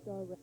already.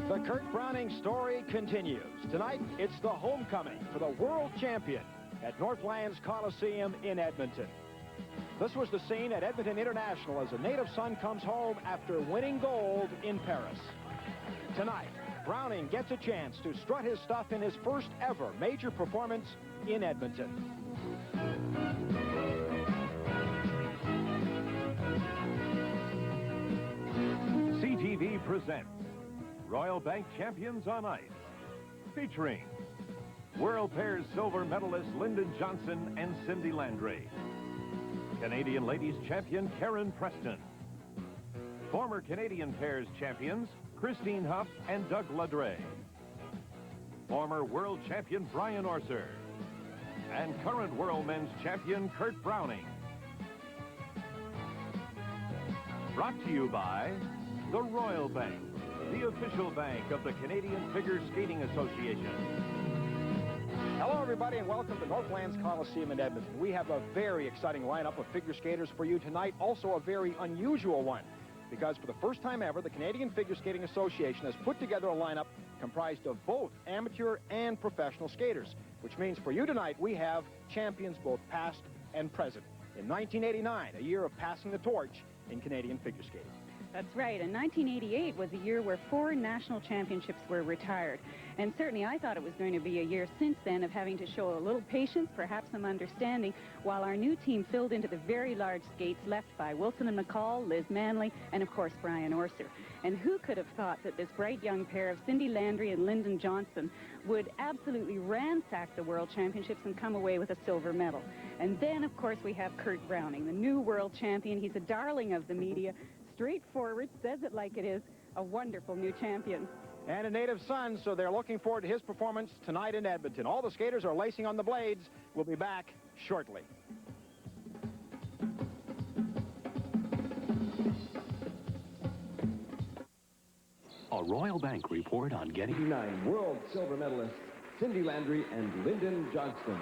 The Kurt Browning story continues. Tonight, it's the homecoming for the world champion at Northlands Coliseum in Edmonton. This was the scene at Edmonton International as a native son comes home after winning gold in Paris. Tonight, Browning gets a chance to strut his stuff in his first ever major performance in Edmonton. CTV presents Royal Bank Champions on Ice, featuring World Pairs silver medalist Lyndon Johnson and Cindy Landry, Canadian Ladies Champion Karen Preston, former Canadian Pairs champions Christine Huff and Doug Ladre, former World Champion Brian Orser, and current World Men's Champion Kurt Browning. Brought to you by the Royal Bank, the official bank of the Canadian Figure Skating Association. Hello, everybody, and welcome to Northlands Coliseum in Edmonton. We have a very exciting lineup of figure skaters for you tonight, also a very unusual one, because for the first time ever, the Canadian Figure Skating Association has put together a lineup comprised of both amateur and professional skaters, which means for you tonight, we have champions both past and present. In 1989, a year of passing the torch in Canadian figure skating. That's right, and 1988 was a year where 4 national championships were retired. And certainly I thought it was going to be a year since then of having to show a little patience, perhaps some understanding, while our new team filled into the very large skates left by Wilson and McCall, Liz Manley, and of course Brian Orser. And who could have thought that this bright young pair of Cindy Landry and Lyndon Johnson would absolutely ransack the World Championships and come away with a silver medal. And then, of course, we have Kurt Browning, the new world champion. He's a darling of the media. Straightforward, says it like it is, a wonderful new champion. And a native son, so they're looking forward to his performance tonight in Edmonton. All the skaters are lacing on the blades. We'll be back shortly. A Royal Bank report on getting 9 world silver medalists Cindy Landry and Lyndon Johnston.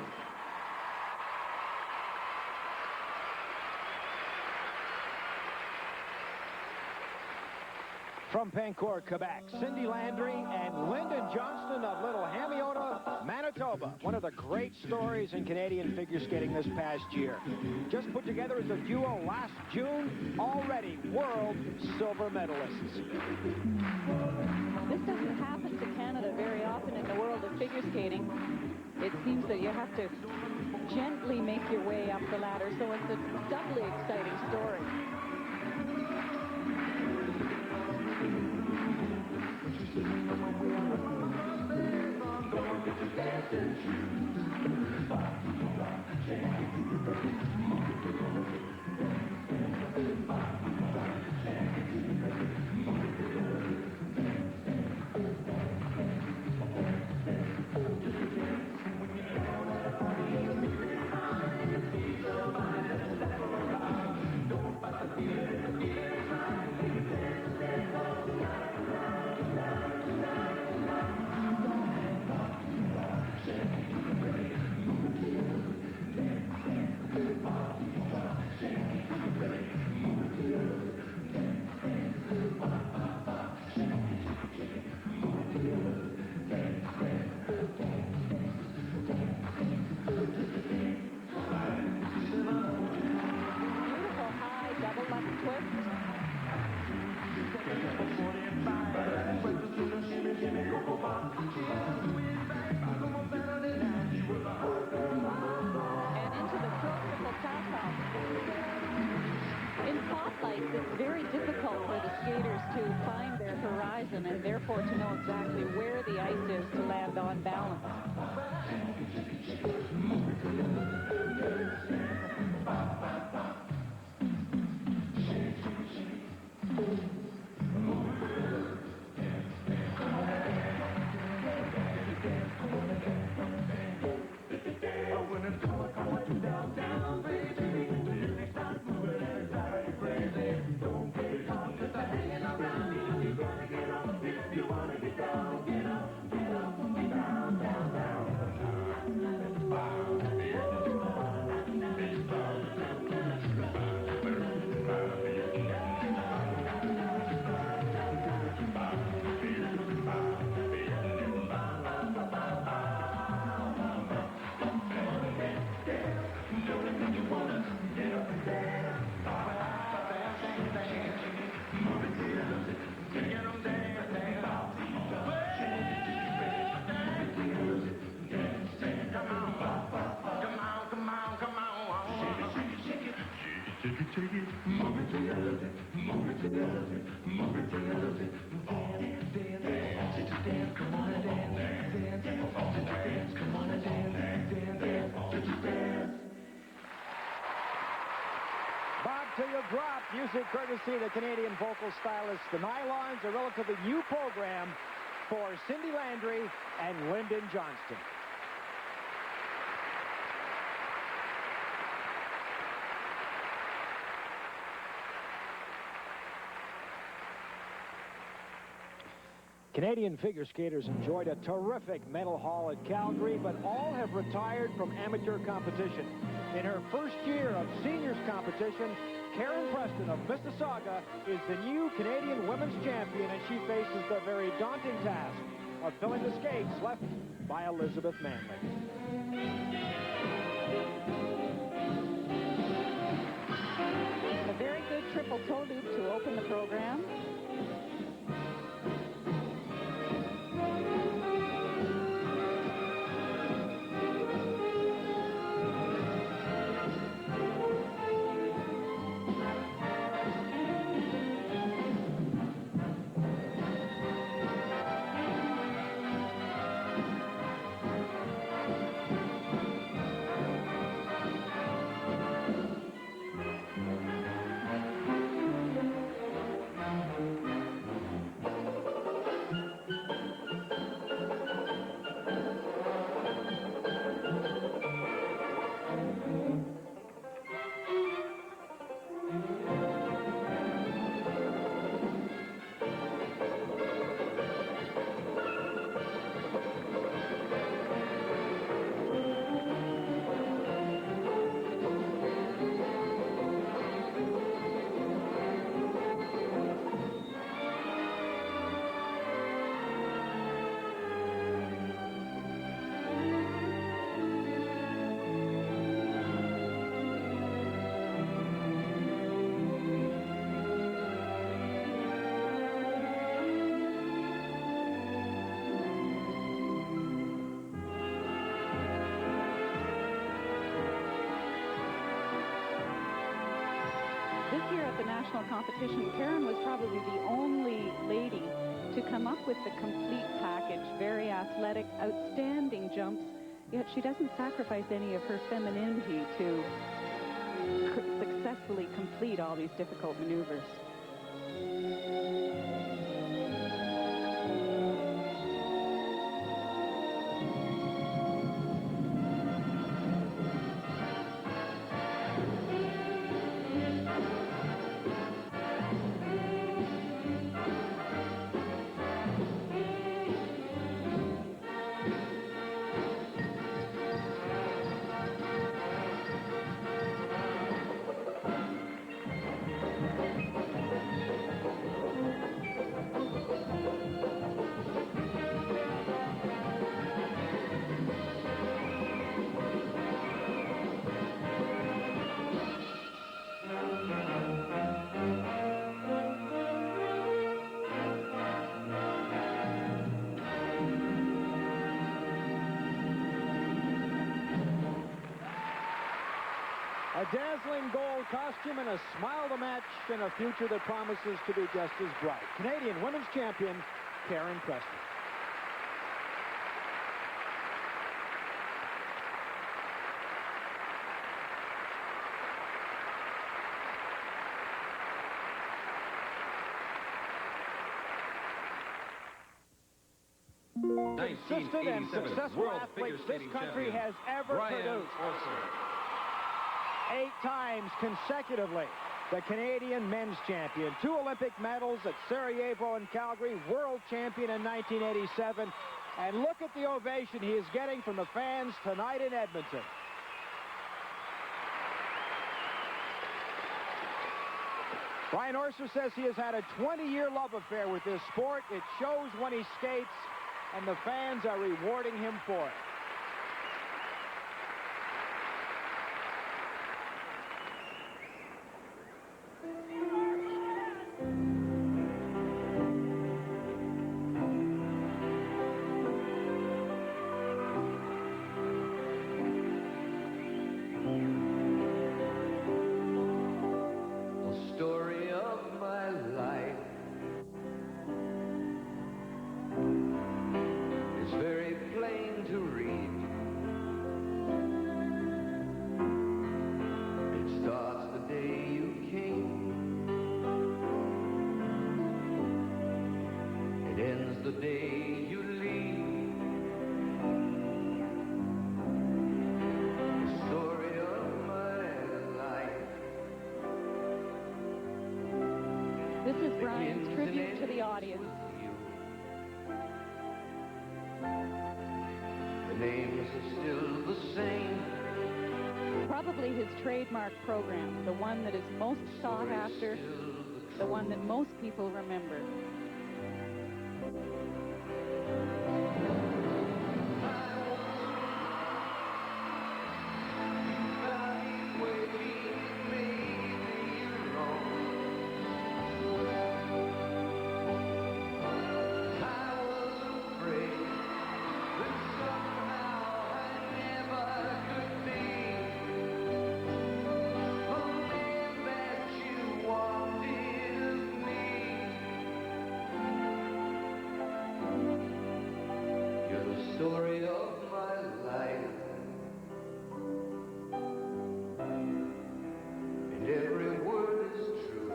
From Pancourt, Quebec, Cindy Landry and Lyndon Johnston of Little Hamiota, Manitoba. One of the great stories in Canadian figure skating this past year. Just put together as a duo last June, already world silver medalists. This doesn't happen to Canada very often in the world of figure skating. It seems that you have to gently make your way up the ladder, so it's a doubly exciting story. sport to know exactly where the ice is to land on balance. Bob Till You Drop, music courtesy of the Canadian vocal stylist. The Nylons, a relatively new program for Cindy Landry and Lyndon Johnston. Canadian figure skaters enjoyed a terrific medal haul at Calgary, but all have retired from amateur competition. In her first year of seniors competition, Karen Preston of Mississauga is the new Canadian women's champion, and she faces the very daunting task of filling the skates left by Elizabeth Manley. A very good triple toe loop to open the program. This year at the national competition, Karen was probably the only lady to come up with the complete package. Very athletic, outstanding jumps, yet she doesn't sacrifice any of her femininity to successfully complete all these difficult maneuvers. A dazzling gold costume and a smile to match, and a future that promises to be just as bright. Canadian women's champion Karen Preston. Consistent and successful athletes this country has ever produced. 8 times consecutively the Canadian men's champion. 2 Olympic medals at Sarajevo and Calgary, world champion in 1987. And look at the ovation he is getting from the fans tonight in Edmonton. Brian Orser says he has had a 20-year love affair with this sport. It shows when he skates, and the fans are rewarding him for it. The story of my life is very plain to read. It starts the day you came. It ends the day you leave. The story of my life. This is Brian's tribute to the audience. The names are still the same. Probably his trademark program, the one that is most sought after, the one that most people remember. Story of my life, and every word is true.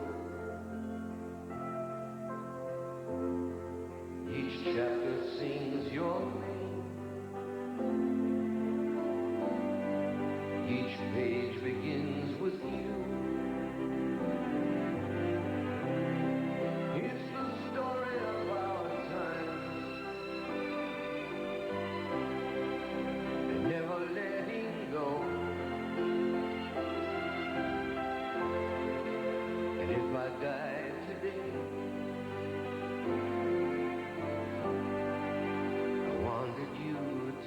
Each chapter sings your name. Each page begins with you. It's the story of our times, never letting go. And if I die today, I wanted you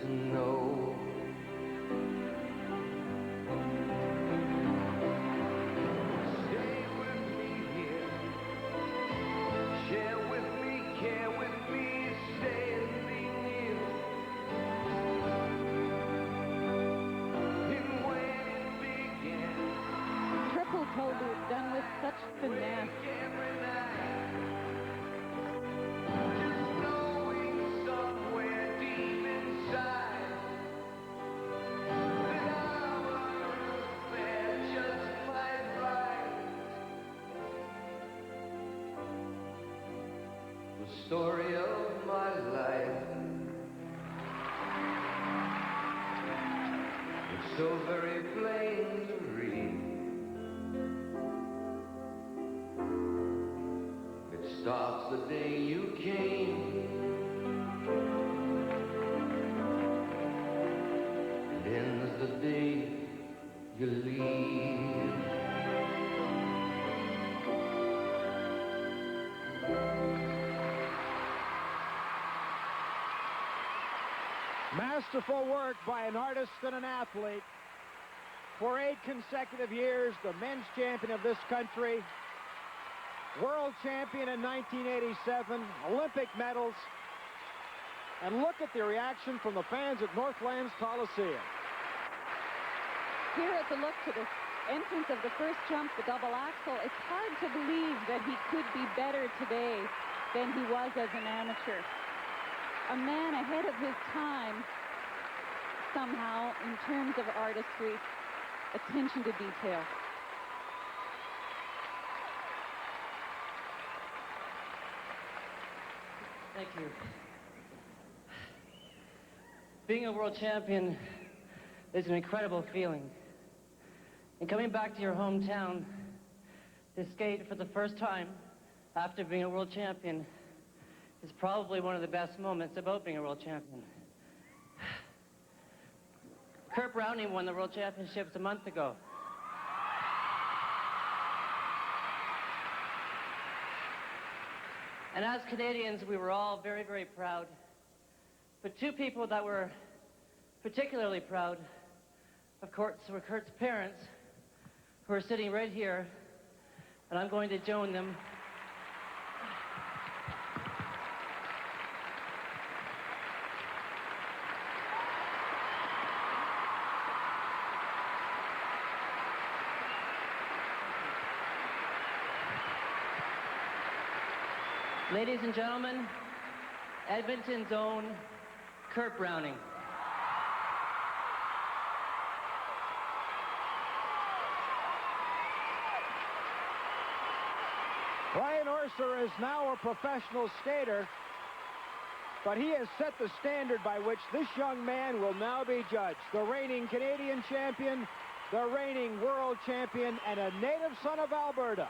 to know. Stay with me here. Share with me, care with me, stay and be near. Triple toe boot done with such finesse. The story of my life. It's so very plain to read. It starts the day you came. It ends the day you leave. Masterful work by an artist and an athlete. For 8 consecutive years, the men's champion of this country, world champion in 1987, Olympic medals. And look at the reaction from the fans at Northlands Coliseum. Here at the look to the entrance of the first jump, the double axel, it's hard to believe that he could be better today than he was as an amateur. A man ahead of his time, somehow, in terms of artistry, attention to detail. Thank you. Being a world champion is an incredible feeling. And coming back to your hometown to skate for the first time after being a world champion is probably one of the best moments about being a world champion. Kurt Browning won the world championships a month ago. And as Canadians, we were all very, very proud. But two people that were particularly proud, of course, were Kurt's parents, who are sitting right here, and I'm going to join them. Ladies and gentlemen, Edmonton's own Kurt Browning. Brian Orser is now a professional skater, but he has set the standard by which this young man will now be judged. The reigning Canadian champion, the reigning world champion, and a native son of Alberta.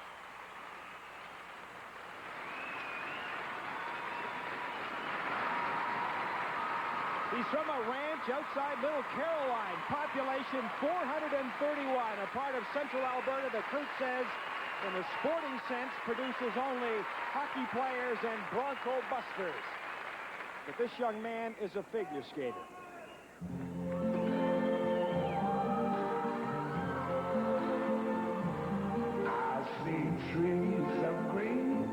He's from a ranch outside Little Caroline, population 431, a part of central Alberta that Kurt says, in the sporting sense, produces only hockey players and Bronco busters. But this young man is a figure skater. I see trees of green,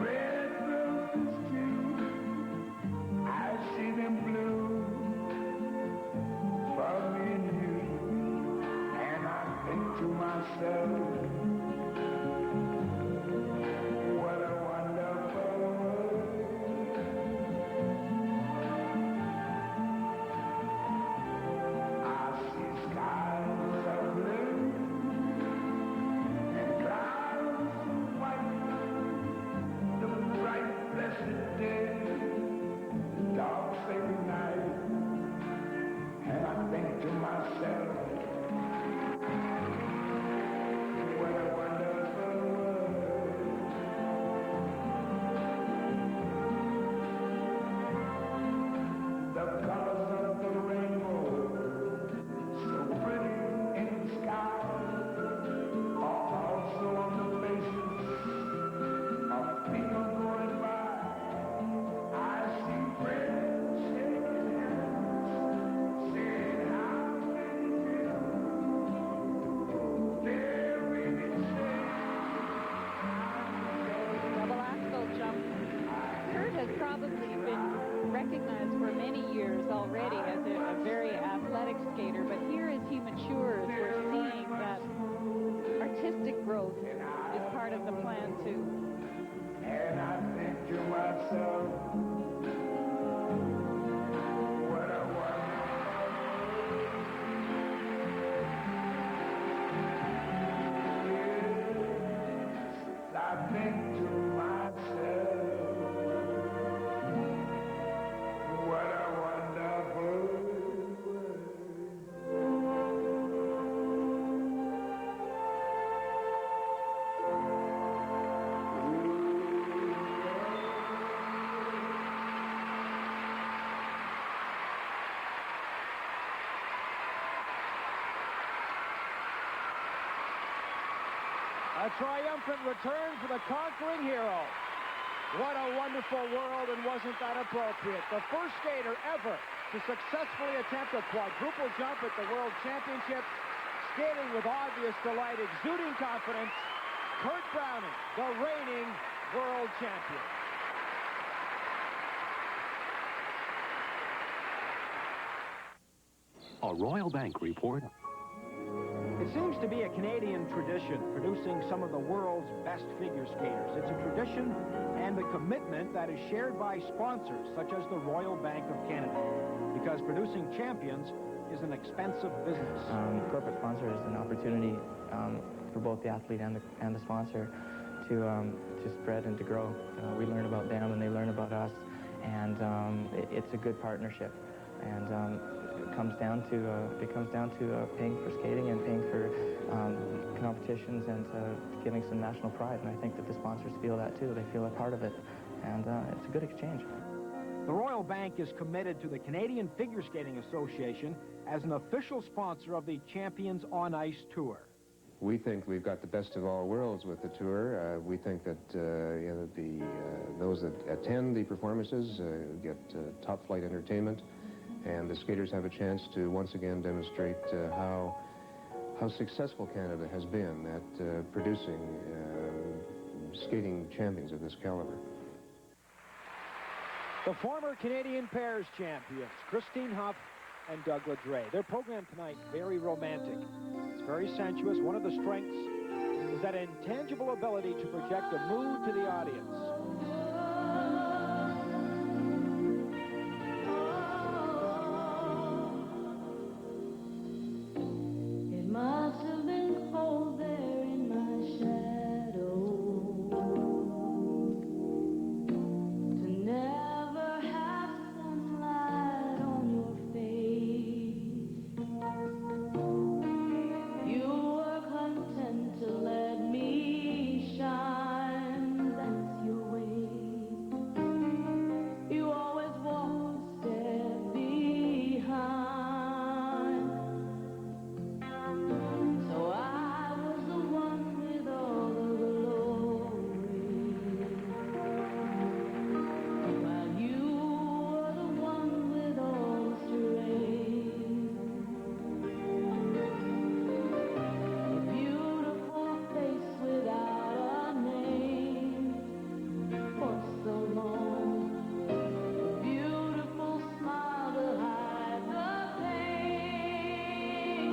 red roses too. I see them blue for me and you. And I think to myself, what a wonderful world. I see skies of blue and clouds of white, the bright blessed day, the dark sacred night, and I think to myself, what a wonderful world. The colors of the rainbow, so pretty in the sky, are also on the faces of people going by. I see friends shaking hands, saying how they feel. They're really saying, Double axel jump. Kurt has probably been recognized for many years already as a very athletic skater, but here as he matures, we're seeing that artistic growth is part of the plan too. and I think to myself, what a wonderful. I think to myself, what a wonderful A triumphant return for the conquering hero. What a wonderful world, and wasn't that appropriate? The first skater ever to successfully attempt a quadruple jump at the World Championships, skating with obvious delight, exuding confidence, Kurt Browning, the reigning world champion. A Royal Bank report. It seems to be a Canadian tradition, producing some of the world's best figure skaters. It's a tradition and a commitment that is shared by sponsors, such as the Royal Bank of Canada, because producing champions is an expensive business. Corporate sponsor is an opportunity for both the athlete and the sponsor to spread and to grow. We learn about them and they learn about us, and it's a good partnership. And it comes down to paying for skating and paying for competitions and giving some national pride. And I think that the sponsors feel that too. They feel a part of it, and it's a good exchange. The Royal Bank is committed to the Canadian Figure Skating Association as an official sponsor of the Champions on Ice Tour. We think we've got the best of all worlds with the tour. We think that those that attend the performances get top-flight entertainment, and the skaters have a chance to once again demonstrate how successful Canada has been at producing skating champions of this caliber. The former Canadian pairs champions, Christine Huff and Doug Ladre. Their program tonight, very romantic. It's very sensuous. One of the strengths is that intangible ability to project a mood to the audience. It must have been cold there in my shadow to never have sunlight on your face. You were content to let me shine, that's your way. You always walk a step behind. So I was the one with all the glory, while you were the one with all the strength. A beautiful face without a name for so long. A beautiful smile to hide the pain.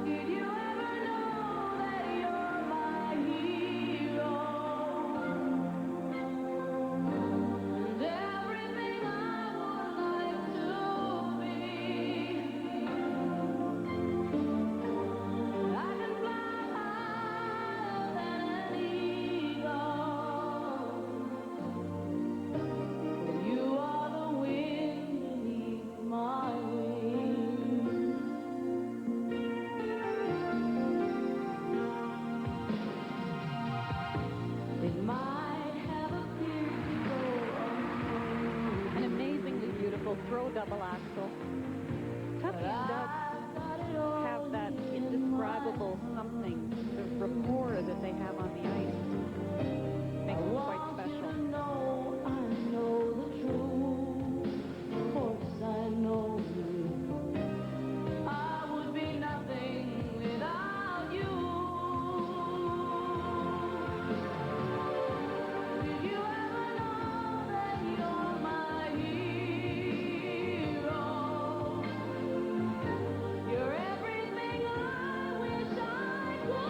Did you ever know that you're my hero? And everything I would like to be. I can fly higher than an eagle. You are the wind beneath my wings. It might have appeared to go unnoticed, An amazingly beautiful throw double axel. Tuffy and Doug have that indescribable something, the rapport that they have on the ice. Makes them quite special. I know the truth. Of course I know you. I would be nothing without you. Did you ever know that you're my hero? You're everything I wish I could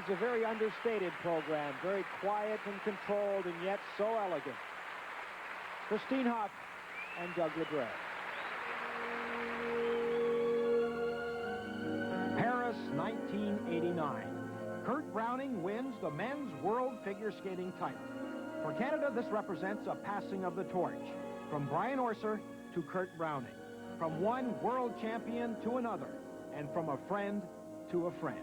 It's a very understated program, very quiet and controlled, and yet so elegant. Christine Hoff and Doug Ledre. Paris, 1989. Kurt Browning wins the men's world figure skating title. For Canada, this represents a passing of the torch from Brian Orser to Kurt Browning, from one world champion to another, and from a friend to a friend.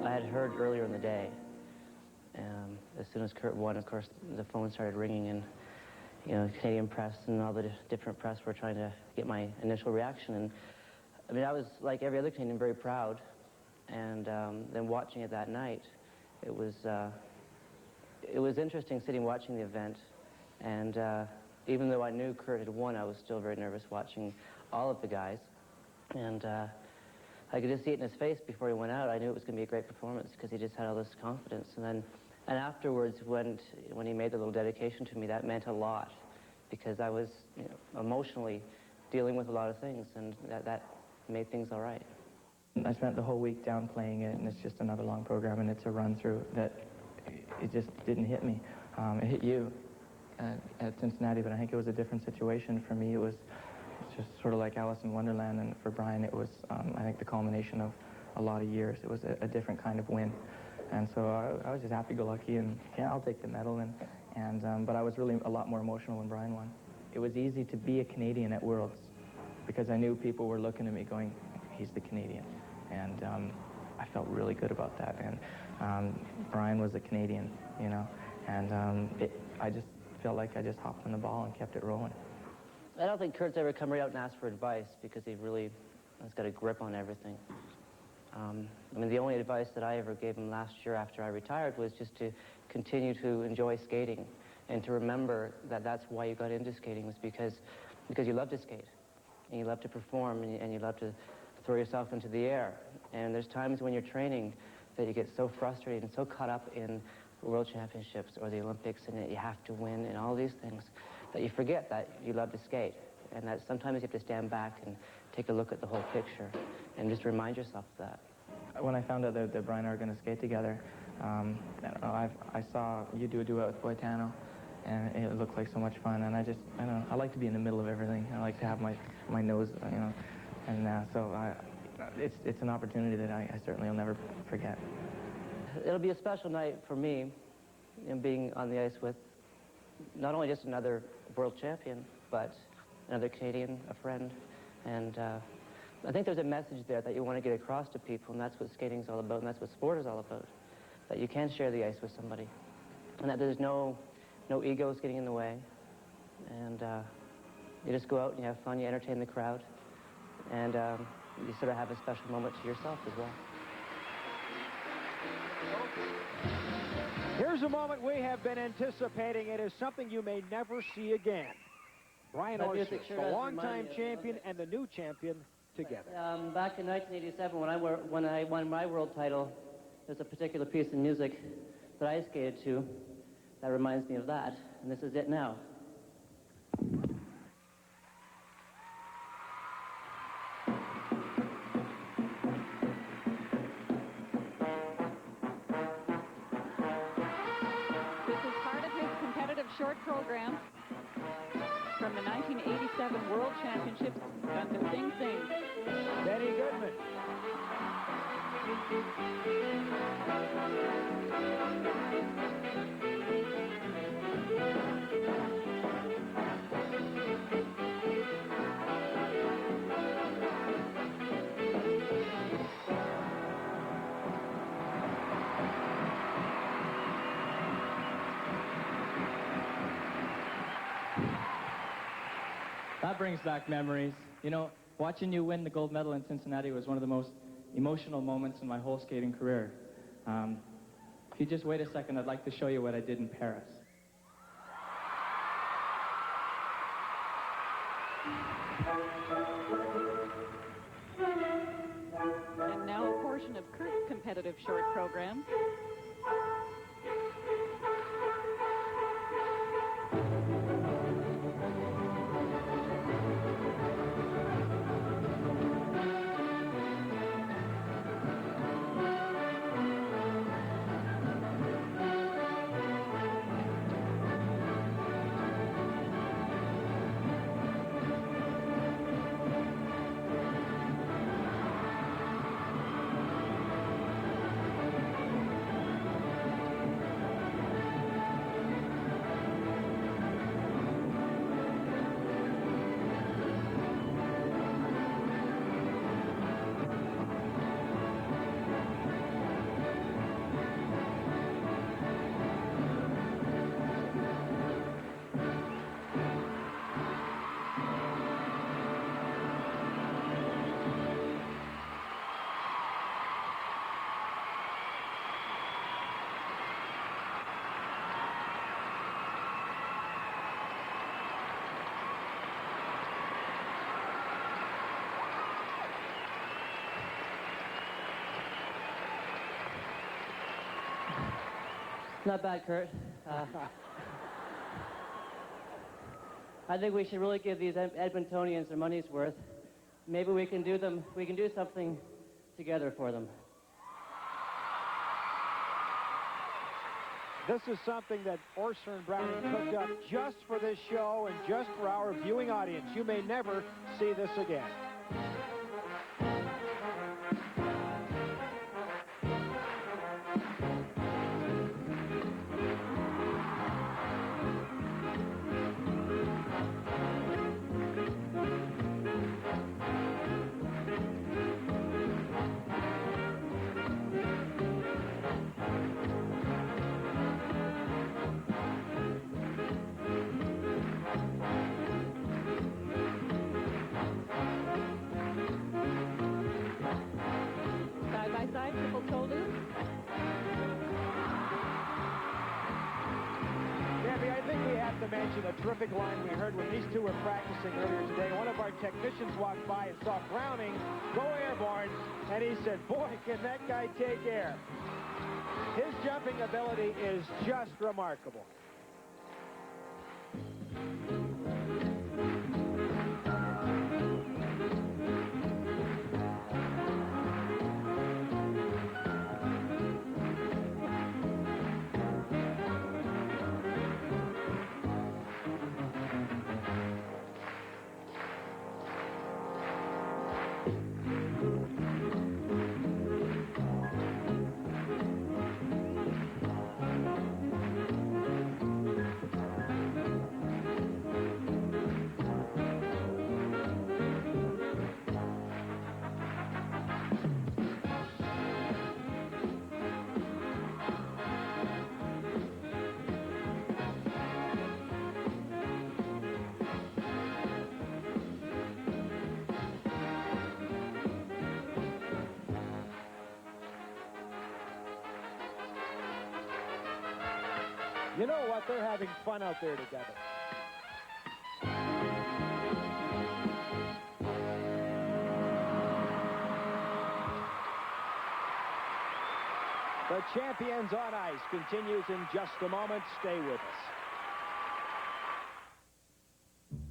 I had heard earlier in the day, as soon as Kurt won, of course, the phone started ringing, and Canadian press and all the different press were trying to get my initial reaction. And I mean, I was, like every other Canadian, very proud. And then watching it that night, it was interesting sitting watching the event. And even though I knew Kurt had won, I was still very nervous watching all of the guys. And I could just see it in his face before he went out. I knew it was going to be a great performance because he just had all this confidence. And afterwards, when he made the little dedication to me, that meant a lot because I was emotionally dealing with a lot of things, and that made things all right. I spent the whole week downplaying it, and it's just another long program, and it's a run-through that it just didn't hit me. It hit you at Cincinnati, but I think it was a different situation. For me, it was just sort of like Alice in Wonderland, and for Brian, it was, I think, the culmination of a lot of years. It was a different kind of win. And so I was just happy-go-lucky, and yeah, I'll take the medal, but I was really a lot more emotional when Brian won. It was easy to be a Canadian at Worlds because I knew people were looking at me going, he's the Canadian. And I felt really good about that. And Brian was a Canadian, and I just felt like I just hopped on the ball and kept it rolling. I don't think Kurt's ever come right out and asked for advice because he really has got a grip on everything. I mean, the only advice that I ever gave him last year after I retired was just to continue to enjoy skating and to remember that that's why you got into skating, was because you love to skate and you love to perform and you love to throw yourself into the air. And there's times when you're training that you get so frustrated and so caught up in World Championships or the Olympics and that you have to win and all these things that you forget that you love to skate, and that sometimes you have to stand back and take a look at the whole picture and just remind yourself of that. When I found out that Brian and I were going to skate together, I don't know, I saw you do a duet with Boitano, and it looked like so much fun, and I don't know, I like to be in the middle of everything. I like to have my nose, and so it's an opportunity that I certainly will never forget. It'll be a special night for me, being on the ice with not only just another world champion, but another Canadian, a friend, and I think there's a message there that you want to get across to people, and that's what skating's all about, and that's what sport is all about, that you can share the ice with somebody, and that there's no egos getting in the way, and you just go out and you have fun, you entertain the crowd, and you sort of have a special moment to yourself as well. Here's a moment we have been anticipating. It is something you may never see again. Brian Orser, the longtime champion and the new champion together. Back in 1987, when I won my world title, there's a particular piece of music that I skated to that reminds me of that, and this is it now. Short program from the 1987 World Championships on the Sing Sing. Benny Goodman. That brings back memories. Watching you win the gold medal in Cincinnati was one of the most emotional moments in my whole skating career. If you just wait a second, I'd like to show you what I did in Paris. And now a portion of Kurt's competitive short program. Not bad, Kurt. I think we should really give these Edmontonians their money's worth. Maybe we can do something together for them. This is something that Orser and Browning cooked up just for this show and just for our viewing audience. You may never see this again. A terrific line we heard when these two were practicing earlier today. One of our technicians walked by and saw Browning go airborne, and he said, boy, can that guy take air. His jumping ability is just remarkable. You know what? They're having fun out there together. The Champions on Ice continues in just a moment. Stay with us.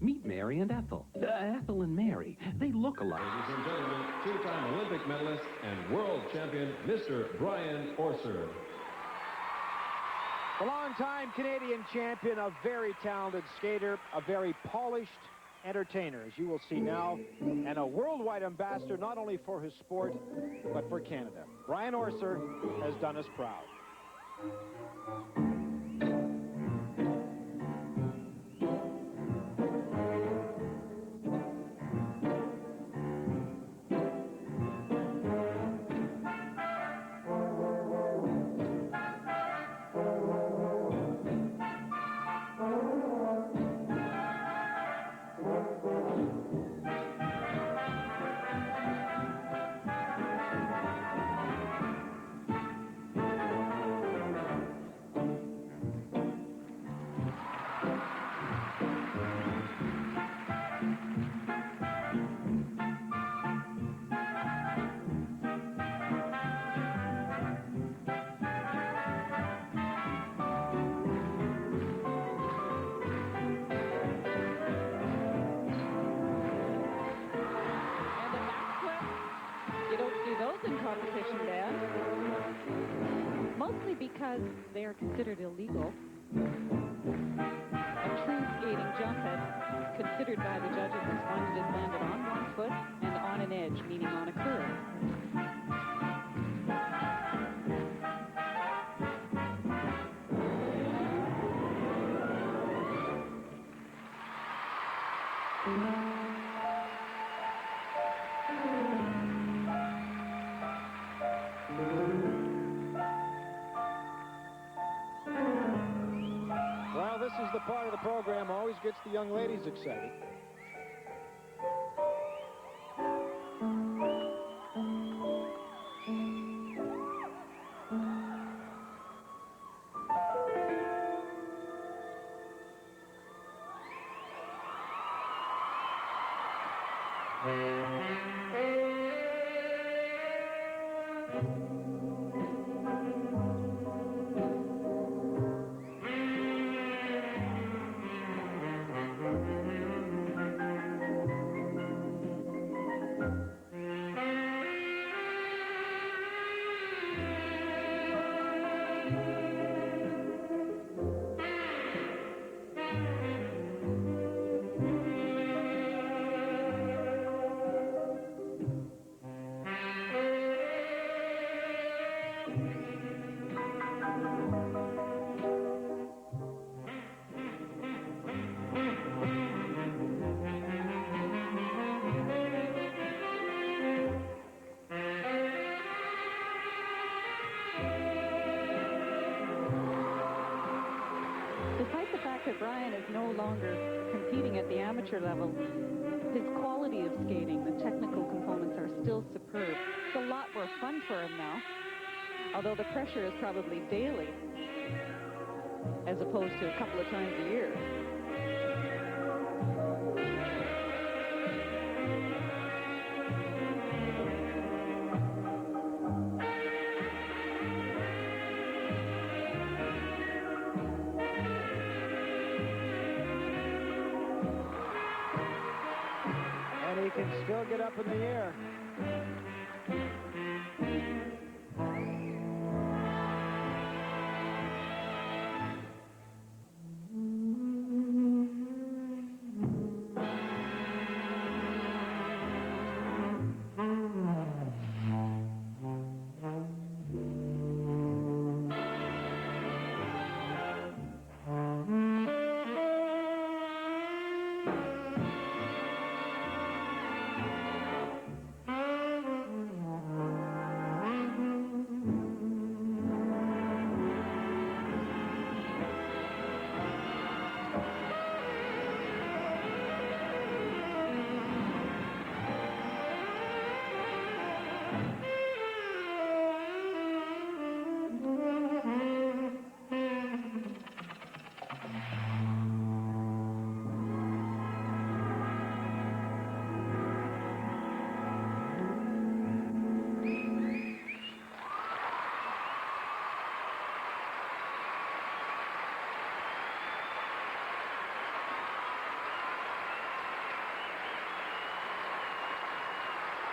Meet Mary and Ethel. Ethel and Mary. They look alike. Ladies and gentlemen, two-time Olympic medalist and world champion, Mr. Brian Orser. A long-time Canadian champion, a very talented skater, a very polished entertainer, as you will see now, and a worldwide ambassador not only for his sport, but for Canada. Brian Orser has done us proud. Mostly because they are considered illegal. A true skating jump head, considered by the judges as one that is landed on one foot and on an edge, meaning on a curve. Well, this is the part of the program always gets the young ladies excited. Brian is no longer competing at the amateur level, his quality of skating, the technical components are still superb. It's a lot more fun for him now, although the pressure is probably daily as opposed to a couple of times a year. And he can still get up in the air.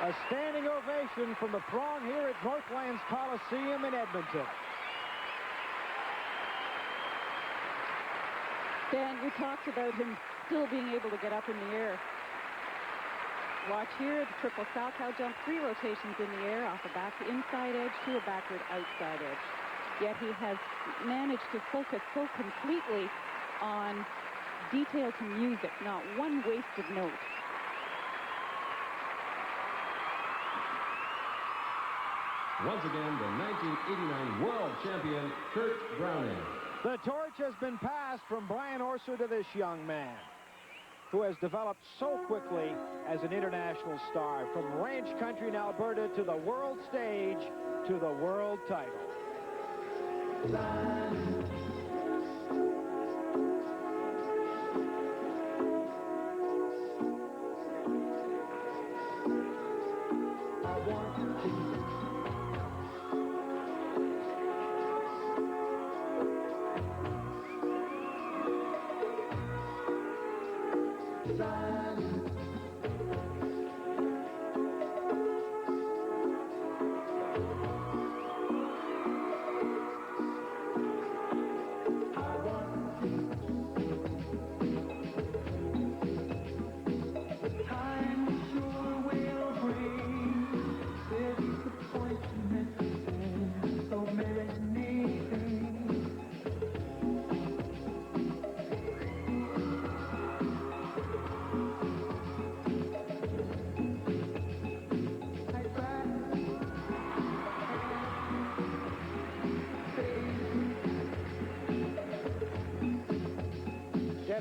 A standing ovation from the throng here at Northlands Coliseum in Edmonton. Dan, you talked about him still being able to get up in the air. Watch here, the triple Salchow jump, 3 rotations in the air off a back inside edge to a backward outside edge. Yet he has managed to focus so completely on detail to music, not one wasted note. Once again, the 1989 world champion, Kurt Browning. The torch has been passed from Brian Orser to this young man, who has developed so quickly as an international star, from ranch country in Alberta to the world stage to the world title.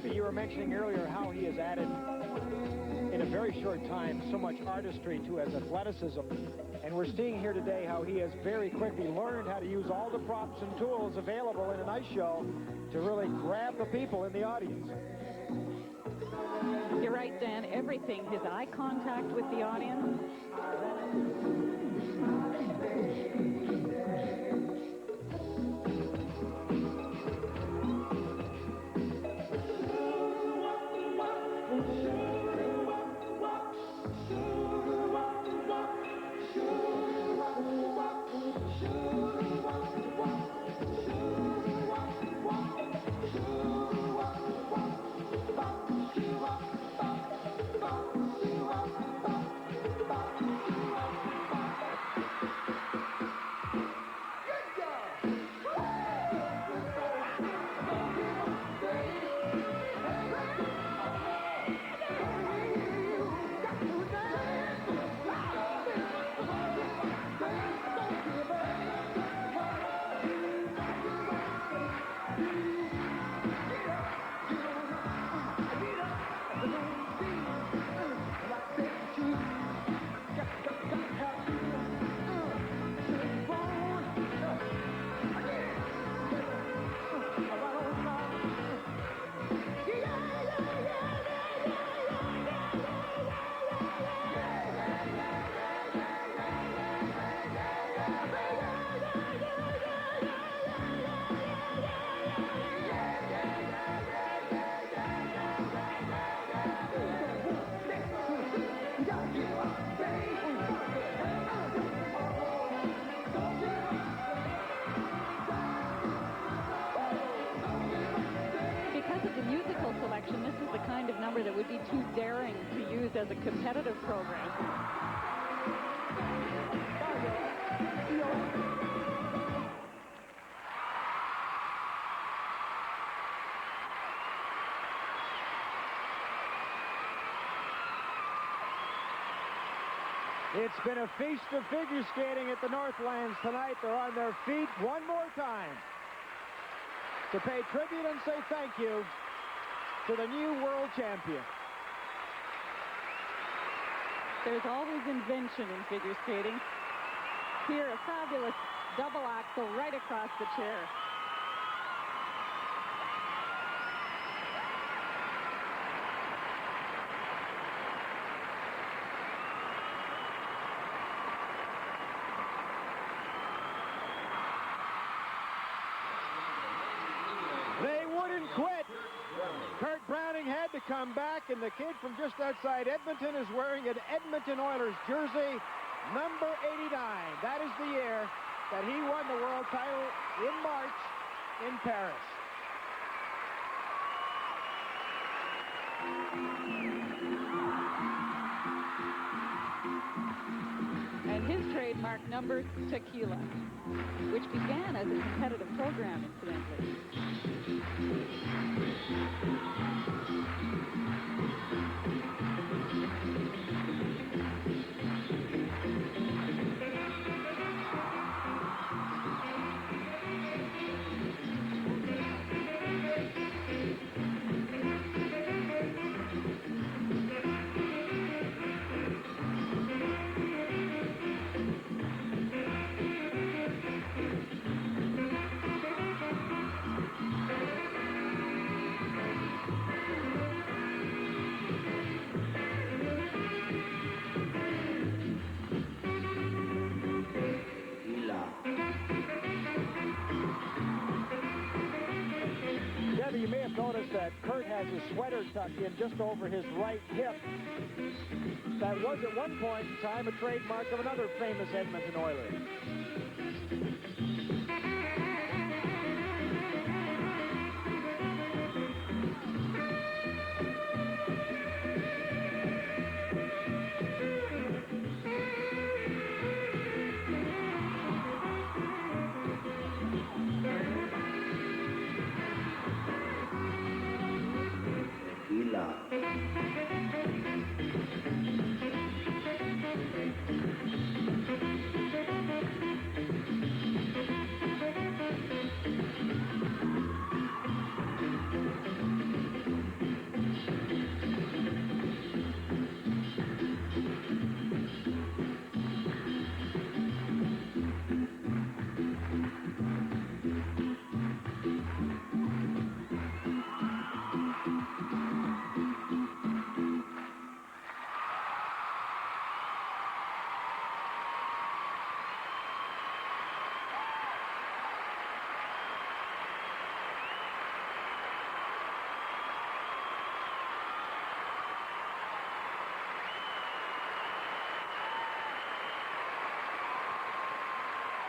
You were mentioning earlier how he has added, in a very short time, so much artistry to his athleticism. And we're seeing here today how he has very quickly learned how to use all the props and tools available in an ice show to really grab the people in the audience. You're right, Dan. Everything, his eye contact with the audience. too daring to be used as a competitive program. It's been a feast of figure skating at the Northlands tonight. They're on their feet one more time to pay tribute and say thank you to the new world champion. There's always invention in figure skating. Here, a fabulous double axel right across the chair. They wouldn't quit. Kurt Browning had to come back, and the kid from just outside Edmonton is wearing an Edmonton Oilers jersey, number 89. That is the year that he won the world title in March in Paris. And his trademark number, Tequila, which began as a competitive program, incidentally. You may have noticed that Kurt has his sweater tucked in just over his right hip. That was at one point in time a trademark of another famous Edmonton Oiler.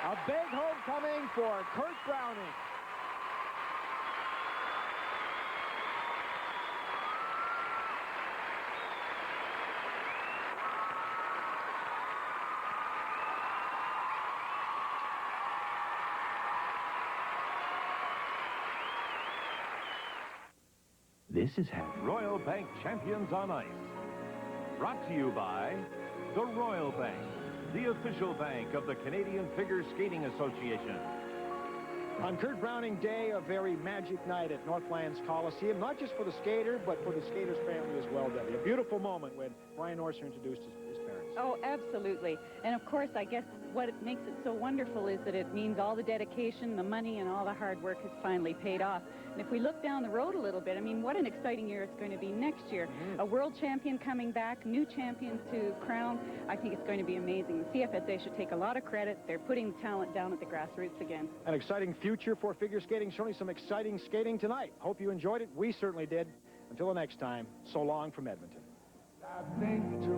A big homecoming for Kurt Browning. This is how Royal Bank Champions on Ice. Brought to you by the Royal Bank, the official bank of the Canadian Figure Skating Association. On Kurt Browning Day, a very magic night at Northlands Coliseum, not just for the skater, but for the skater's family as well, Debbie. A beautiful moment when Brian Orser introduced his parents. Oh, absolutely. And of course, I guess what it makes it so wonderful is that it means all the dedication, the money, and all the hard work has finally paid off. And if we look down the road a little bit, I mean, what an exciting year it's going to be next year. A world champion coming back, new champions to crown. I think it's going to be amazing. The CFSA should take a lot of credit. They're putting talent down at the grassroots again. An exciting future for figure skating. Certainly some exciting skating tonight. Hope you enjoyed it. We certainly did. Until the next time, so long from Edmonton. I think to